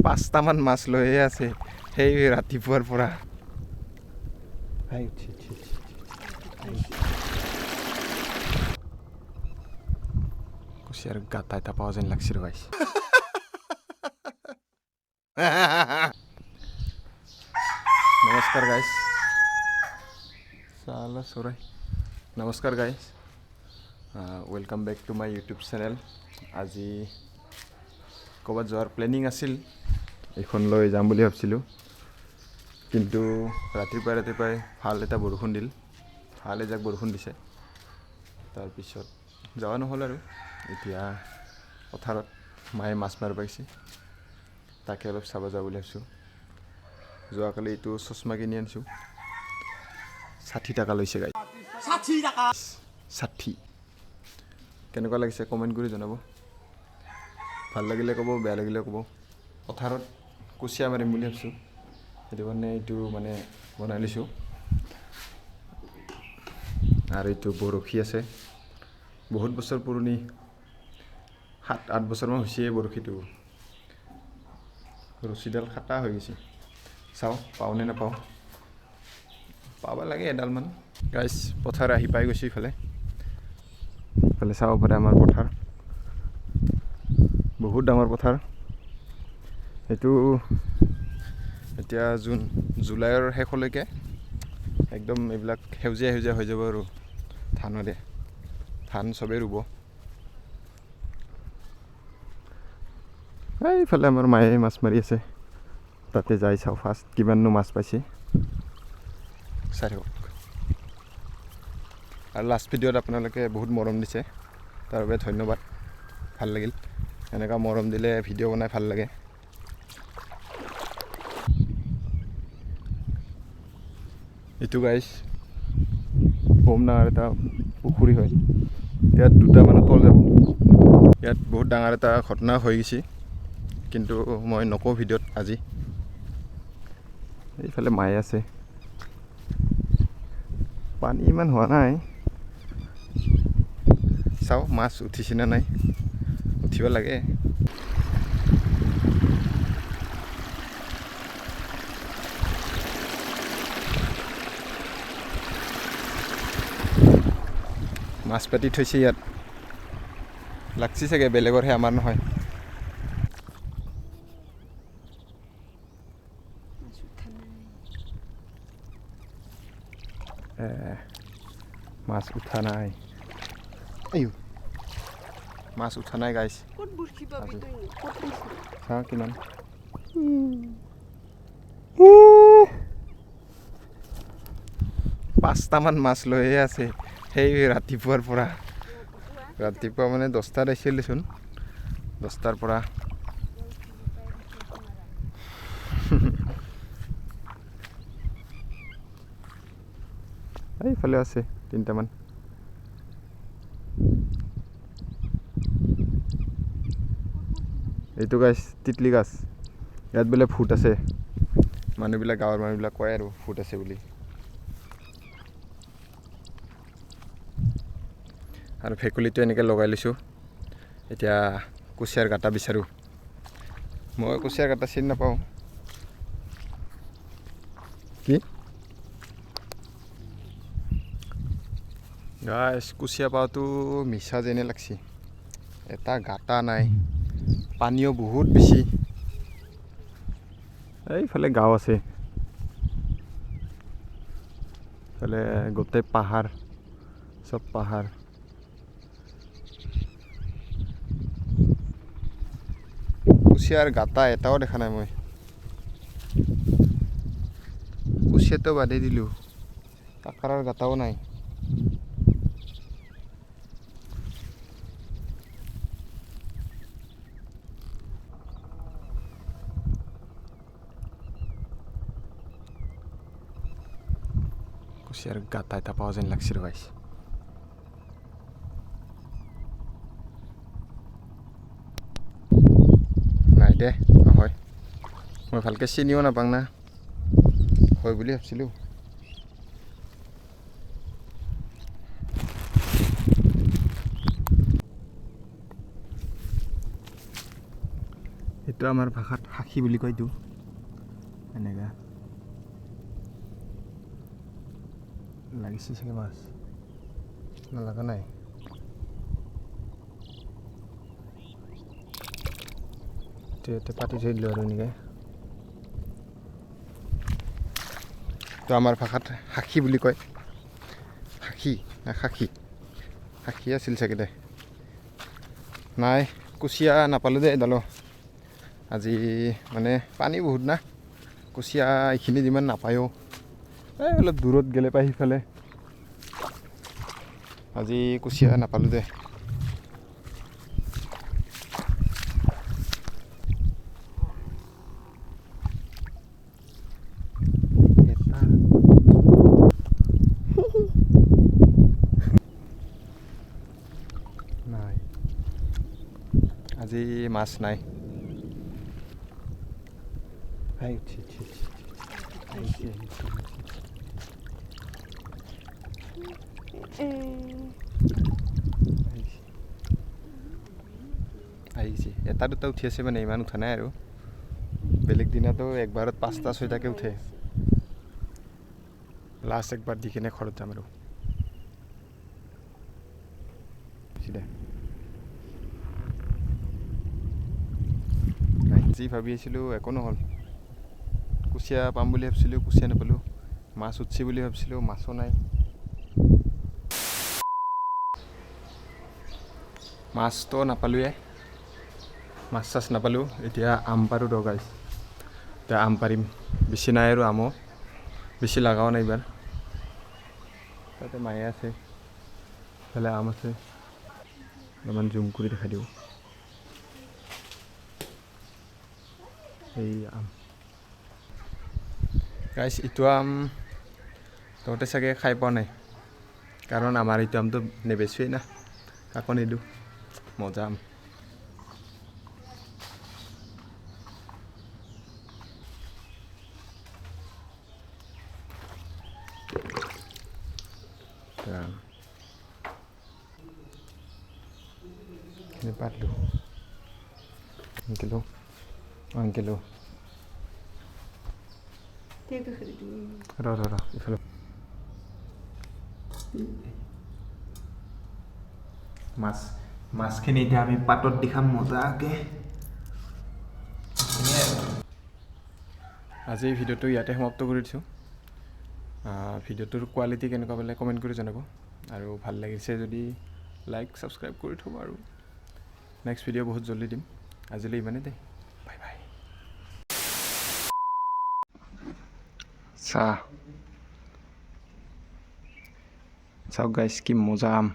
5টামান মাছ লৈয়ে আছে সেই ৰাতিপুৱাৰ পৰা কুচিয়াৰ গাতা এটা পাওয়া যেন লাগছে ৰে গাইস নমস্কাৰ গাইস সালা সৰাই নমস্কাৰ guys welcome back to my YouTube channel আজি ক'বাত যোৱাৰ প্লেনিং আছিল এখন লৈ যাম বুলি ভাবিছিলোঁ কিন্তু ৰাতিপুৱাই ভাল এটা বৰষুণ দিল ভাল এজাক বৰষুণ দিছে তাৰপিছত যাৱা নহ'ল আৰু এতিয়া পথাৰত মায়ে মাছ মাৰিব পাইছে তাকে অলপ চাব যাব বুলি ভাবিছোঁ যোৱাকালি এইটো চশমা কিনি আনিছোঁ 60 টাকা লৈছে গাই 60 টাকা 60 কেনেকুৱা লাগিছে কমেণ্ট কৰি জনাব ভাল লাগিলে ক'ব বেয়া লাগিলে ক'ব পথাৰত কুচিয়া মাৰিম বুলি ভাবিছোঁ সেইটো কাৰণে এইটো মানে বনাই লৈছোঁ আৰু এইটো বৰশী আছে বহুত বছৰ পুৰণি 7-8 বছৰমান হৈছে বৰশীটো ৰছীডাল খাটা হৈ গৈছে চাওঁ পাওঁ নে নাপাওঁ পাব লাগে এডালমান গাইছ পথাৰ আহি পাই গৈছোঁ ইফালে চাব পাৰে আমাৰ পথাৰ বহুত ডাঙৰ পথাৰ এইটো এতিয়া জুলাইৰ শেষলৈকে একদম এইবিলাক সেউজীয়া হৈ যাব আৰু ধানৰে ধান চবেই ৰুব এইফালে আমাৰ মায়ে মাছ মাৰি আছে তাতে যাই চাওঁ ফাৰ্ষ্ট কিমাননো মাছ পাইছে চাই থাকক আৰু লাষ্ট ভিডিঅ'ত আপোনালোকে বহুত মৰম দিছে তাৰ বাবে ধন্যবাদ ভাল লাগিল এনেকুৱা মৰম দিলে ভিডিঅ' বনাই ভাল লাগে এইটো গাইছ বম ডাঙৰ এটা পুখুৰী হয় ইয়াত দুটা মানুহ তল যাব ইয়াত বহুত ডাঙৰ এটা ঘটনা হৈ গৈছে কিন্তু মই নকওঁ ভিডিঅ'ত আজি এইফালে মায়ে আছে পানী ইমান হোৱা নাই চাওঁ মাছ উঠিছে নে নাই উঠিব লাগে মাছ পাতি থৈছে ইয়াত লাগছি চাগে বেলেগৰহে আমাৰ নহয় মাছ উঠা নাই মাছ উঠা নাই গাইছ চাওঁ কিমান 5টামান মাছ লৈয়ে আছে সেই ৰাতিপুৱাৰ পৰা ৰাতিপুৱা মানে 10টাত আহিছিলচোন 10টাৰ পৰা এইফালে আছে 3টামান এইটো গাছ তিতলি গাছ ইয়াত বোলে ফুট আছে মানুহবিলাক গাঁৱৰ মানুহবিলাক কয় আৰু ফুট আছে বুলি আৰু ভেকুলিটো এনেকৈ লগাই লৈছোঁ এতিয়া কুচিয়াৰ গাটা বিচাৰোঁ মই কুচিয়াৰ গাটা চিনি নাপাওঁ কি গাইছ কুচিয়া পাওঁটো মিছা যেনে লাগছি এটা গাটা নাই পানীও বহুত বেছি এইফালে গাঁও আছে এইফালে গোটেই পাহাৰ চব পাহাৰ কুচিয়াৰ গাটা এটাও দেখা নাই মই কুচিয়াটো বাদে দিলোঁ কাকাৰৰ গাটাও নাই কুচিয়াৰ গাটা এটা পাওয়া যেন লাগছে রে গাইস নাই দে নহয় মই ভালকৈ চিনিও নাপাং না হয় বুলি ভাবিছিলোঁ এইটো আমাৰ ভাষাত সাক্ষী বুলি কয় এইটো এনেকা লাগিছে চাগে মাছ নালাগা নাই ইয়াতে পাতি থৈ দিলোঁ আৰু এনেকৈ তো আমাৰ ভাষাত সাক্ষী বুলি কয় সাক্ষী না সাক্ষী সাক্ষী আছিল চাগে দে নাই কুচিয়া নাপালোঁ দে এডালো আজি মানে পানী বহুত না কুচিয়া এইখিনি যিমান নাপায়ো এই অলপ দূৰত গ'লে পাই সিফালে আজি কুচিয়া নাপালোঁ দে নাই আজি মাছ নাই আহিছে এটা দুটা উঠি আছে মানে ইমান উঠা নাই আৰু বেলেগ দিনাতো একবাৰত 5টা 6টাকে উঠে লাষ্ট একবাৰ দি কিনে ঘৰত যাম আৰু যি ভাবি আছিলোঁ একো নহ'ল কুচিয়া পাম বুলি ভাবিছিলোঁ কুচিয়া নাপালোঁ মাছ উঠছি বুলি ভাবিছিলোঁ মাছো নাই মাছটো নাপালোঁৱে মাছ চাছ নাপালোঁ এতিয়া আম পাৰোঁ গাইছ এতিয়া আম পাৰিম বেছি নাই আৰু আমো বেছি লগাও নাই এইবাৰ তাতে মায়ে আছে এইফালে আম আছে অলপমান জুম কৰি দেখাই দিওঁ এই আম গাইছ এইটো আম তহঁতে চাগে খাই পোৱা নাই কাৰণ আমাৰ এইটো আমটো নেবেচোৱেই না কাকো নিদিওঁ মজা আম পাতলোঁ কিলো 1 কিলো ৰ ইফালে মাছখিনি এতিয়া আমি পাতত দি খাম মজাকৈ আজি ভিডিঅ'টো ইয়াতে সমাপ্ত কৰি দিছোঁ ভিডিঅ'টোৰ কোৱালিটি কেনেকুৱা পালে কমেণ্ট কৰি জনাব আৰু ভাল লাগিছে যদি লাইক ছাবস্ক্ৰাইব কৰি থ'ব আৰু নেক্সট ভিডিঅ' বহুত জল্দি দিম আজিলৈ ইমানেই দে বাই বাই চাওক গাইছ কি মজা আম